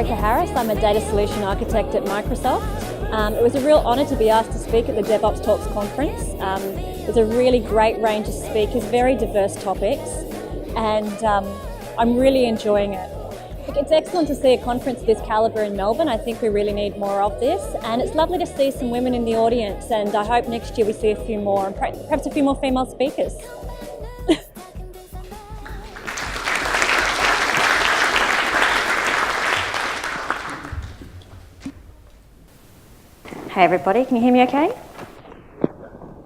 Erika Harris. I'm a data solution architect at Microsoft. It was a real honour to be asked to speak at the DevOps Talks conference. There's a really great range of speakers, very diverse topics, and I'm really enjoying it. Look, it's excellent to see a conference of this calibre in Melbourne. I think we really need more of this, and it's lovely to see some women in the audience, and I hope next year we see a few more, and perhaps a few more female speakers. Hey everybody, can you hear me okay?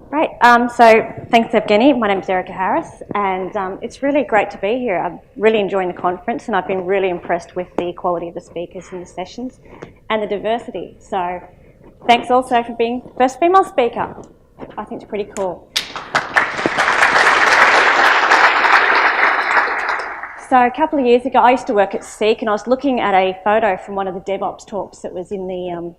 Great, so thanks Evgeny, my name's Erika Harris, and it's really great to be here. I'm really enjoying the conference, and I've been really impressed with the quality of the speakers in the sessions and the diversity. So thanks also for being first female speaker. I think it's pretty cool. So a couple of years ago, I used to work at Seek, and I was looking at a photo from one of the DevOps talks that was in the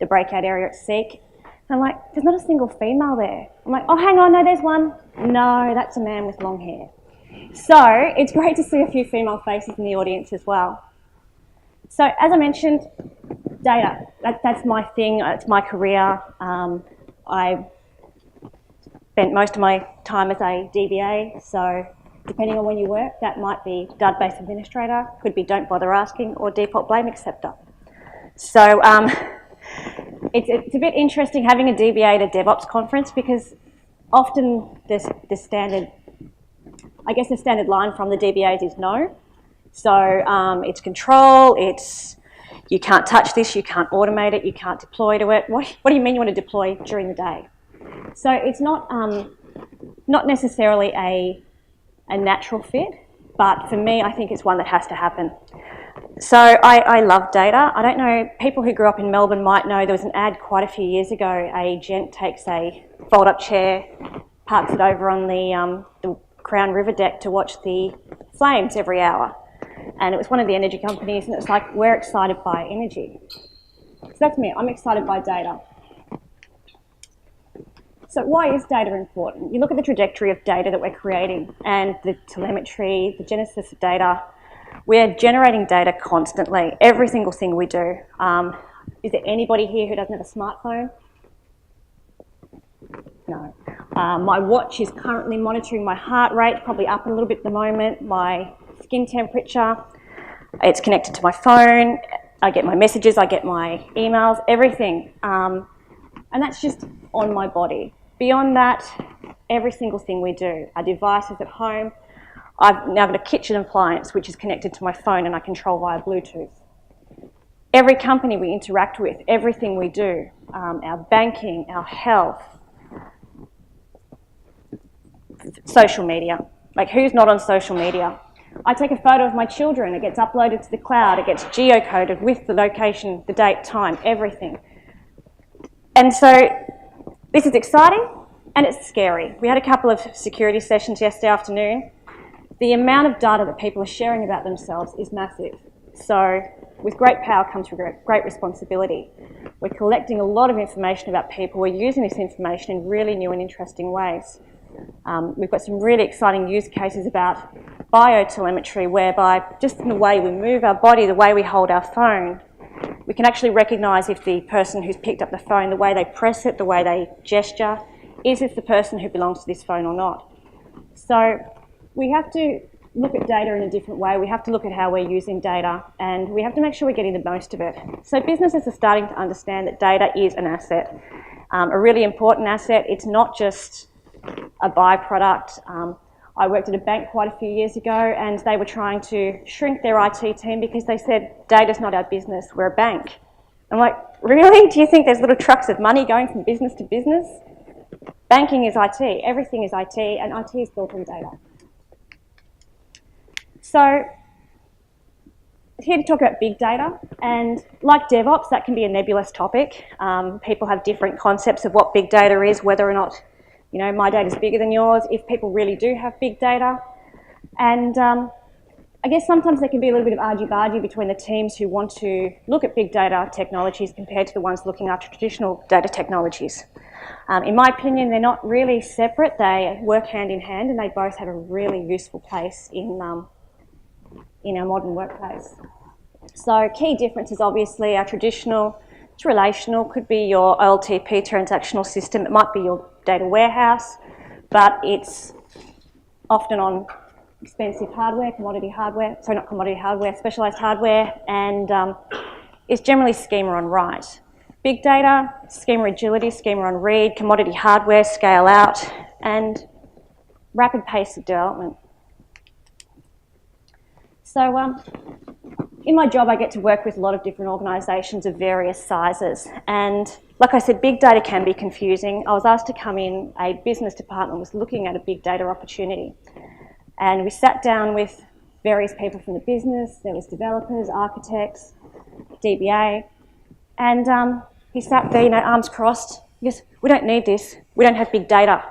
breakout area at Seek. And I'm like, there's not a single female there. I'm like, oh, hang on, no, there's one. No, that's a man with long hair. So it's great to see a few female faces in the audience as well. So as I mentioned, data, that's my thing, it's my career. I spent most of my time as a DBA, so depending on when you work, that might be database administrator, could be don't bother asking, or default blame acceptor. So it's a bit interesting having a DBA at a DevOps conference, because often the standard line from the DBAs is no. So it's control, it's you can't touch this, you can't automate it, you can't deploy to it. What do you mean you want to deploy during the day? So it's not necessarily a natural fit, but for me, I think it's one that has to happen. So I love data. I don't know, people who grew up in Melbourne might know there was an ad quite a few years ago. A gent takes a fold-up chair, parks it over on the Crown River deck to watch the flames every hour. And it was one of the energy companies, and it's like, we're excited by energy. So that's me, I'm excited by data. So why is data important? You look at the trajectory of data that we're creating and the telemetry, the genesis of data. We're generating data constantly, every single thing we do. Is there anybody here who doesn't have a smartphone? No. My watch is currently monitoring my heart rate, probably up a little bit at the moment, my skin temperature. It's connected to my phone. I get my messages, I get my emails, everything. And that's just on my body. Beyond that, every single thing we do, our devices at home. I've now got a kitchen appliance which is connected to my phone and I control via Bluetooth. Every company we interact with, everything we do, our banking, our health, social media. Like, who's not on social media? I take a photo of my children, it gets uploaded to the cloud, it gets geocoded with the location, the date, time, everything. And so this is exciting and it's scary. We had a couple of security sessions yesterday afternoon. The amount of data that people are sharing about themselves is massive. So with great power comes great responsibility. We're collecting a lot of information about people. We're using this information in really new and interesting ways. We've got some really exciting use cases about biotelemetry, whereby just in the way we move our body, the way we hold our phone, we can actually recognise if the person who's picked up the phone, the way they press it, the way they gesture, is this the person who belongs to this phone or not? So we have to look at data in a different way. We have to look at how we're using data, and we have to make sure we're getting the most of it. So businesses are starting to understand that data is an asset, a really important asset. It's not just a byproduct. I worked at a bank quite a few years ago, and they were trying to shrink their IT team because they said, data's not our business, we're a bank. I'm like, really? Do you think there's little trucks of money going from business to business? Banking is IT, everything is IT, and IT is built on data. So, here to talk about big data, and like DevOps, that can be a nebulous topic. People have different concepts of what big data is, whether or not, you know, my data is bigger than yours, if people really do have big data. And I guess sometimes there can be a little bit of argy-bargy between the teams who want to look at big data technologies compared to the ones looking after traditional data technologies. In my opinion, they're not really separate, they work hand in hand, and they both have a really useful place in our modern workplace. So key differences obviously are traditional, it's relational, could be your OLTP transactional system, it might be your data warehouse, but it's often on expensive hardware, specialised hardware, and is generally schema on write. Big data, schema agility, schema on read, commodity hardware, scale out, and rapid pace of development. So in my job, I get to work with a lot of different organisations of various sizes. And like I said, big data can be confusing. I was asked to come in, a business department was looking at a big data opportunity. And we sat down with various people from the business. There was developers, architects, DBA. And he sat there, arms crossed. He goes, we don't need this. We don't have big data.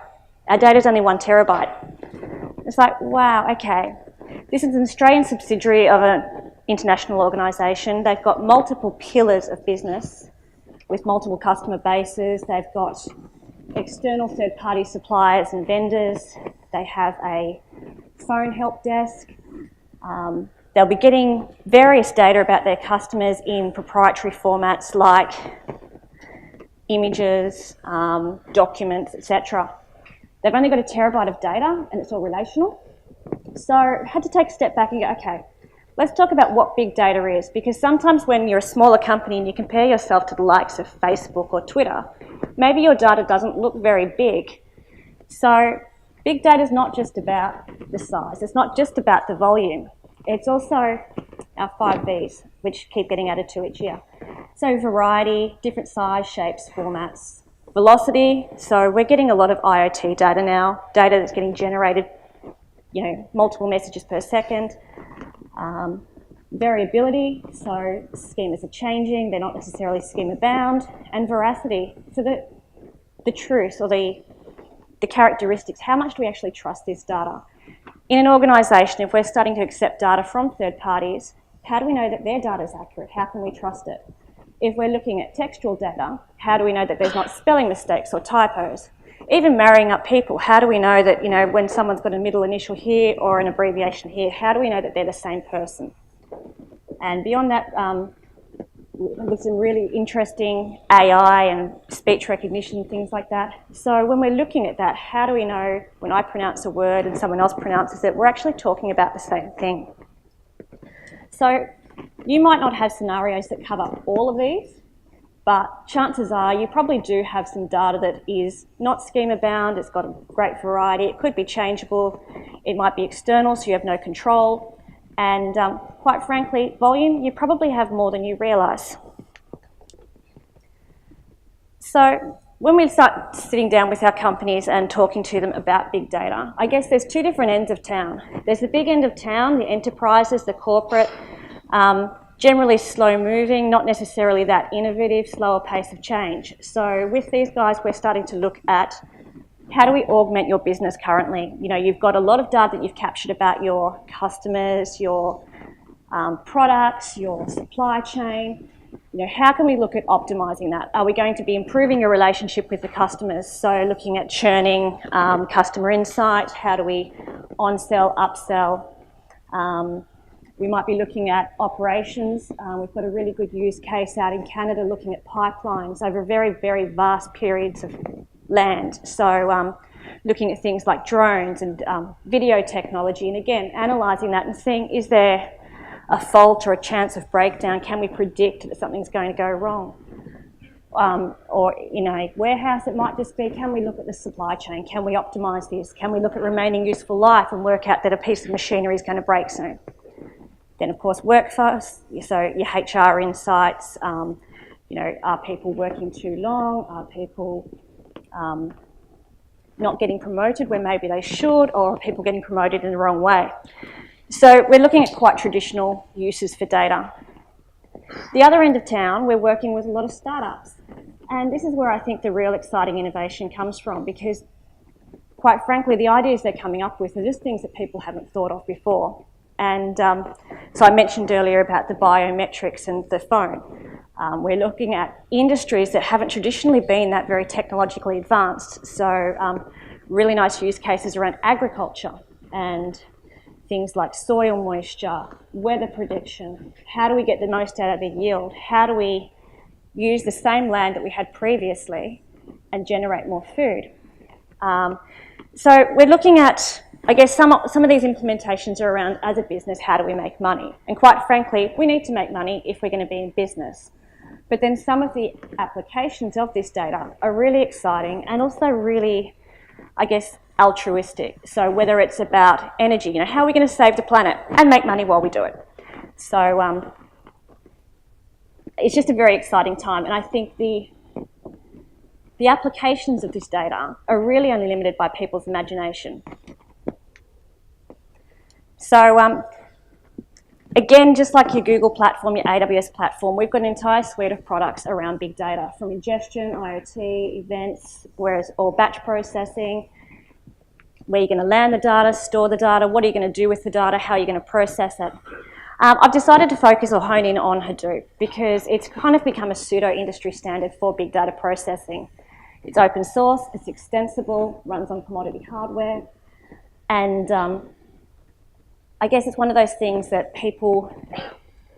Our data's only 1 terabyte. It's like, wow, okay. This is an Australian subsidiary of an international organisation. They've got multiple pillars of business with multiple customer bases. They've got external third-party suppliers and vendors. They have a phone help desk. They'll be getting various data about their customers in proprietary formats like images, documents, etc. They've only got 1 terabyte of data and it's all relational. So I had to take a step back and go, okay, let's talk about what big data is, because sometimes when you're a smaller company and you compare yourself to the likes of Facebook or Twitter, maybe your data doesn't look very big. So big data is not just about the size, it's not just about the volume, it's also our 5 Vs, which keep getting added to each year. So variety, different size, shapes, formats. Velocity, so we're getting a lot of IoT data now, data that's getting generated, multiple messages per second. Variability, so schemas are changing, they're not necessarily schema bound. And veracity, so the truth or the characteristics, how much do we actually trust this data? In an organisation, if we're starting to accept data from third parties, how do we know that their data is accurate? How can we trust it? If we're looking at textual data, how do we know that there's not spelling mistakes or typos? Even marrying up people, how do we know that, when someone's got a middle initial here or an abbreviation here, how do we know that they're the same person? And beyond that, with some really interesting AI and speech recognition, things like that. So when we're looking at that, how do we know when I pronounce a word and someone else pronounces it, we're actually talking about the same thing? So you might not have scenarios that cover all of these, but chances are you probably do have some data that is not schema bound, it's got a great variety, it could be changeable, it might be external so you have no control, and quite frankly, volume, you probably have more than you realise. So when we start sitting down with our companies and talking to them about big data, I guess there's 2 different ends of town. There's the big end of town, the enterprises, the corporate, generally slow moving, not necessarily that innovative, slower pace of change. So with these guys, we're starting to look at how do we augment your business currently? You've got a lot of data that you've captured about your customers, your products, your supply chain. How can we look at optimizing that? Are we going to be improving your relationship with the customers? So looking at churning, customer insight, how do we on-sell, upsell? We might be looking at operations. We've got a really good use case out in Canada looking at pipelines over very, very vast periods of land. So looking at things like drones and video technology, and again, analysing that and seeing, is there a fault or a chance of breakdown? Can we predict that something's going to go wrong? Or in a warehouse, it might just be, can we look at the supply chain? Can we optimise this? Can we look at remaining useful life and work out that a piece of machinery is going to break soon? Then, of course, workforce, so your HR insights, are people working too long? Are people not getting promoted when maybe they should? Or are people getting promoted in the wrong way? So we're looking at quite traditional uses for data. The other end of town, we're working with a lot of startups. And this is where I think the real exciting innovation comes from, because quite frankly, the ideas they're coming up with are just things that people haven't thought of before. And so I mentioned earlier about the biometrics and the phone. We're looking at industries that haven't traditionally been that very technologically advanced. So really nice use cases around agriculture and things like soil moisture, weather prediction, how do we get the most out of the yield, how do we use the same land that we had previously and generate more food. So we're looking at, I guess, some of these implementations are around, as a business, how do we make money? And quite frankly, we need to make money if we're going to be in business. But then some of the applications of this data are really exciting and also really, I guess, altruistic. So whether it's about energy, how are we going to save the planet and make money while we do it? So it's just a very exciting time, and I think the applications of this data are really only limited by people's imagination. So again, just like your Google platform, your AWS platform, we've got an entire suite of products around big data, from ingestion, IoT, events, or batch processing, where you're going to land the data, store the data, what are you going to do with the data, how are you going to process it. I've decided to focus or hone in on Hadoop because it's kind of become a pseudo-industry standard for big data processing. It's open source, it's extensible, runs on commodity hardware, and I guess it's one of those things that people,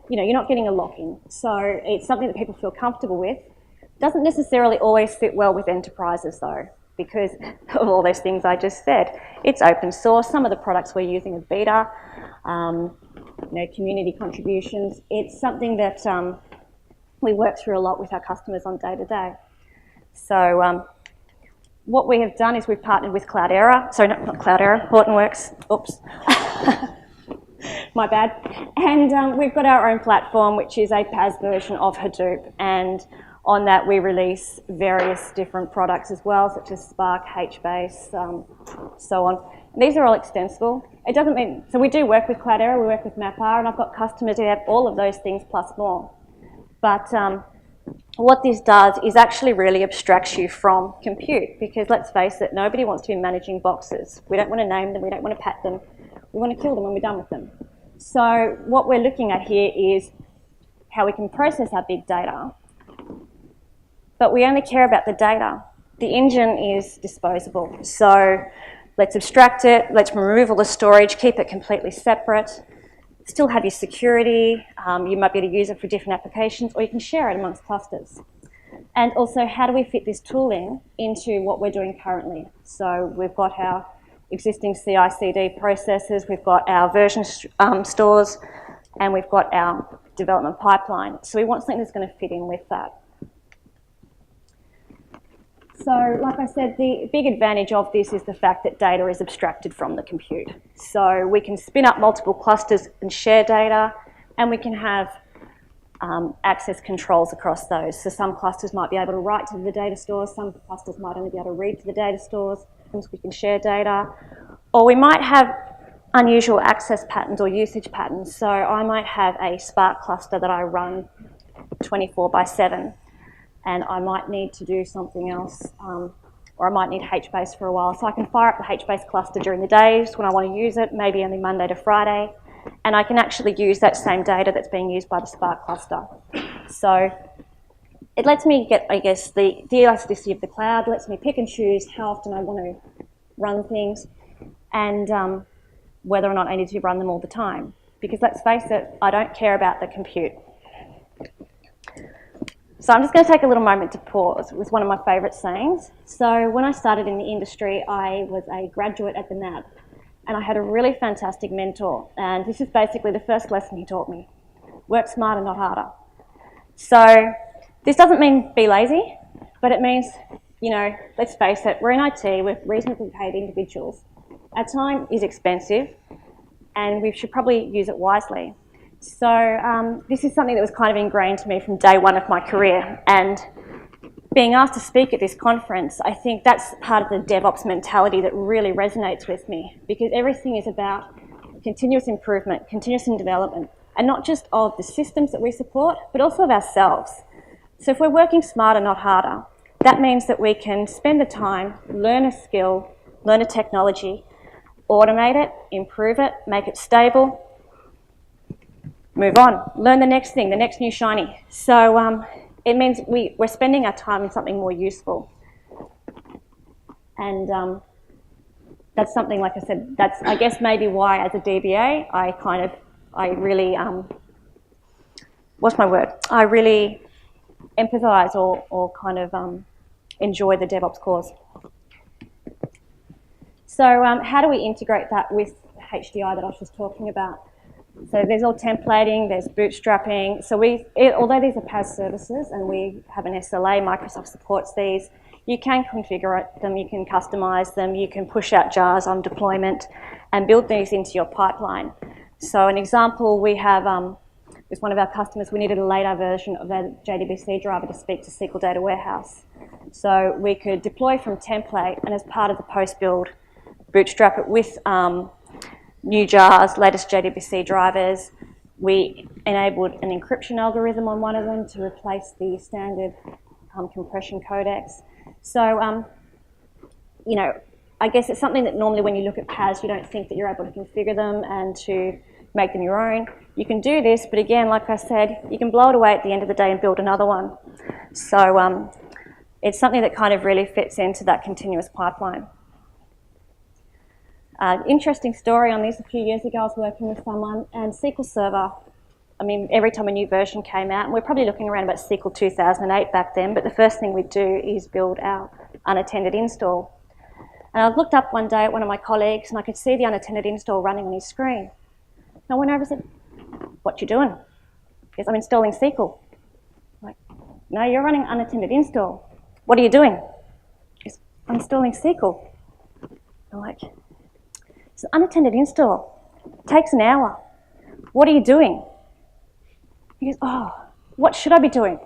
you're not getting a lock-in. So it's something that people feel comfortable with. Doesn't necessarily always fit well with enterprises though, because of all those things I just said. It's open source, some of the products we're using are beta, community contributions. It's something that we work through a lot with our customers on day to day. So what we have done is we've partnered with Cloudera, sorry, not Cloudera, Hortonworks, oops, my bad. And we've got our own platform, which is a PaaS version of Hadoop, and on that we release various different products as well, such as Spark, HBase, so on. And these are all extensible. It doesn't mean, so we do work with Cloudera, we work with MapR, and I've got customers who have all of those things plus more. But what this does is actually really abstracts you from compute, because let's face it, nobody wants to be managing boxes. We don't want to name them, we don't want to pat them, we want to kill them when we're done with them. So what we're looking at here is how we can process our big data, but we only care about the data. The engine is disposable. So let's abstract it, let's remove all the storage, keep it completely separate, still have your security, you might be able to use it for different applications, or you can share it amongst clusters. And also, how do we fit this tooling into what we're doing currently? So we've got our existing CI/CD processes, we've got our version stores, and we've got our development pipeline. So we want something that's going to fit in with that. So, like I said, the big advantage of this is the fact that data is abstracted from the compute. So we can spin up multiple clusters and share data, and we can have access controls across those. So some clusters might be able to write to the data stores, some clusters might only be able to read to the data stores, and we can share data. Or we might have unusual access patterns or usage patterns. So I might have a Spark cluster that I run 24/7. And I might need to do something else, or I might need HBase for a while. So I can fire up the HBase cluster during the days when I want to use it, maybe only Monday to Friday, and I can actually use that same data that's being used by the Spark cluster. So it lets me get, I guess, the elasticity of the cloud, lets me pick and choose how often I want to run things, and whether or not I need to run them all the time. Because let's face it, I don't care about the compute. So I'm just going to take a little moment to pause with one of my favourite sayings. So when I started in the industry, I was a graduate at the NAB, and I had a really fantastic mentor, and this is basically the first lesson he taught me. Work smarter, not harder. So this doesn't mean be lazy, but it means, let's face it, we're in IT, we're reasonably paid individuals. Our time is expensive, and we should probably use it wisely. So this is something that was kind of ingrained to me from day one of my career, and being asked to speak at this conference, I think that's part of the DevOps mentality that really resonates with me, because everything is about continuous improvement, continuous development, and not just of the systems that we support, but also of ourselves. So if we're working smarter, not harder, that means that we can spend the time, learn a skill, learn a technology, automate it, improve it, make it stable, move on, learn the next thing, the next new shiny. So it means we're spending our time in something more useful. And that's something, like I said, that's, I guess, maybe why as a DBA I really, what's my word? I really empathise or kind of enjoy the DevOps cause. So how do we integrate that with HDI that I was just talking about? So there's all templating, there's bootstrapping. So although these are PaaS services and we have an SLA, Microsoft supports these, you can configure them, you can customize them, you can push out jars on deployment and build these into your pipeline. So an example we have with one of our customers, we needed a later version of a JDBC driver to speak to SQL Data Warehouse. So we could deploy from template, and as part of the post-build, bootstrap it with new jars, latest JDBC drivers. We enabled an encryption algorithm on one of them to replace the standard compression codecs. So, you know, I guess it's something that normally when you look at PaaS, you don't think that you're able to configure them and to make them your own. You can do this, but again, like I said, you can blow it away at the end of the day and build another one. So it's something that kind of really fits into that continuous pipeline. Interesting story on this. A few years ago, I was working with someone, and SQL Server, I mean, every time a new version came out, and we're probably looking around about SQL 2008 back then, but the first thing we do is build our unattended install. And I looked up one day at one of my colleagues, and I could see the unattended install running on his screen. And I went over and said, "What you doing?" He goes, "I'm installing SQL." I'm like, "No, you're running unattended install. What are you doing?" He goes, "I'm installing SQL." I'm like, "It's an unattended install. It takes an hour. What are you doing?" He goes, "Oh, what should I be doing?"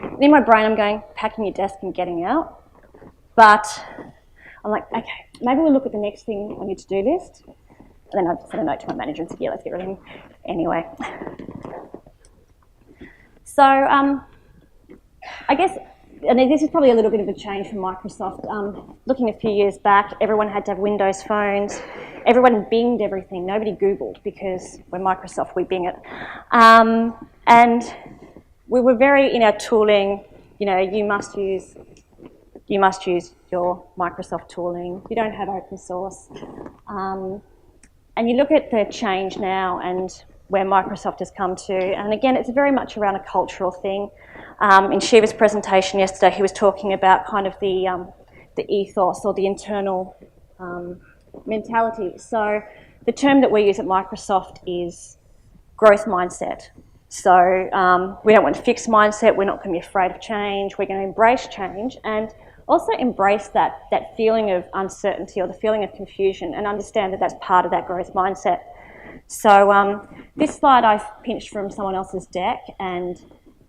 And in my brain, I'm going, packing your desk and getting out. But I'm like, okay, maybe we'll look at the next thing on your to-do list. And then I sent a note to my manager and said, yeah, let's get rid of him. Anyway. So I guess, and this is probably a little bit of a change from Microsoft. Looking a few years back, everyone had to have Windows phones. Everyone binged everything. Nobody Googled because we're Microsoft, we bing it. And we were very, in our tooling, you know, you must use your Microsoft tooling. You don't have open source. And you look at the change now and where Microsoft has come to, and again, it's very much around a cultural thing. In Shiva's presentation yesterday, he was talking about kind of the ethos or the internal mentality. So the term that we use at Microsoft is growth mindset. So we don't want a fixed mindset. We're not going to be afraid of change. We're going to embrace change and also embrace that feeling of uncertainty or the feeling of confusion and understand that that's part of that growth mindset. So this slide I've pinched from someone else's deck, and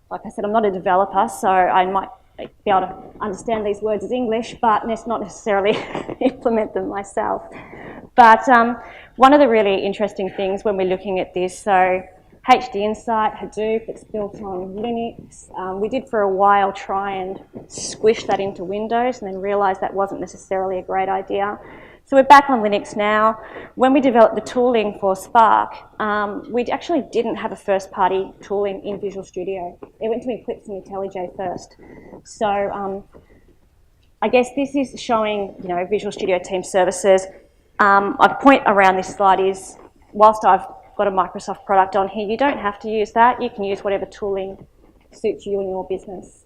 like I said, I'm not a developer, so I might be able to understand these words as English, but not necessarily implement them myself. But one of the really interesting things when we're looking at this, so HD Insight, Hadoop, it's built on Linux. We did for a while try and squish that into Windows and then realised that wasn't necessarily a great idea. So we're back on Linux now. When we developed the tooling for Spark, we actually didn't have a first-party tooling in Visual Studio. It went to Eclipse and IntelliJ first. So I guess this is showing, you know, Visual Studio Team Services. A point around this slide is, whilst I've got a Microsoft product on here, you don't have to use that. You can use whatever tooling suits you and your business.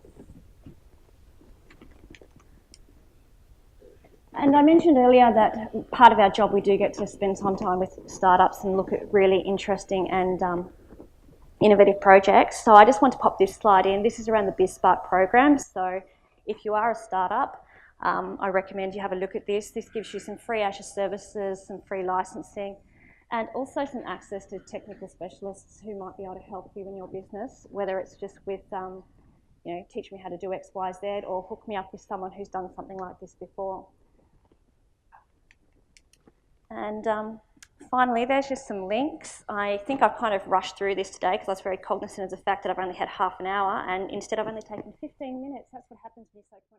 And I mentioned earlier that part of our job, we do get to spend some time with startups and look at really interesting and innovative projects. So I just want to pop this slide in. This is around the BizSpark program. So if you are a startup, I recommend you have a look at this. This gives you some free Azure services, some free licensing, and also some access to technical specialists who might be able to help you in your business, whether it's just with, you know, teach me how to do X, Y, Z, or hook me up with someone who's done something like this before. And finally, there's just some links. I think I've kind of rushed through this today because I was very cognizant of the fact that I've only had half an hour, and instead I've only taken 15 minutes. That's what happens when you're so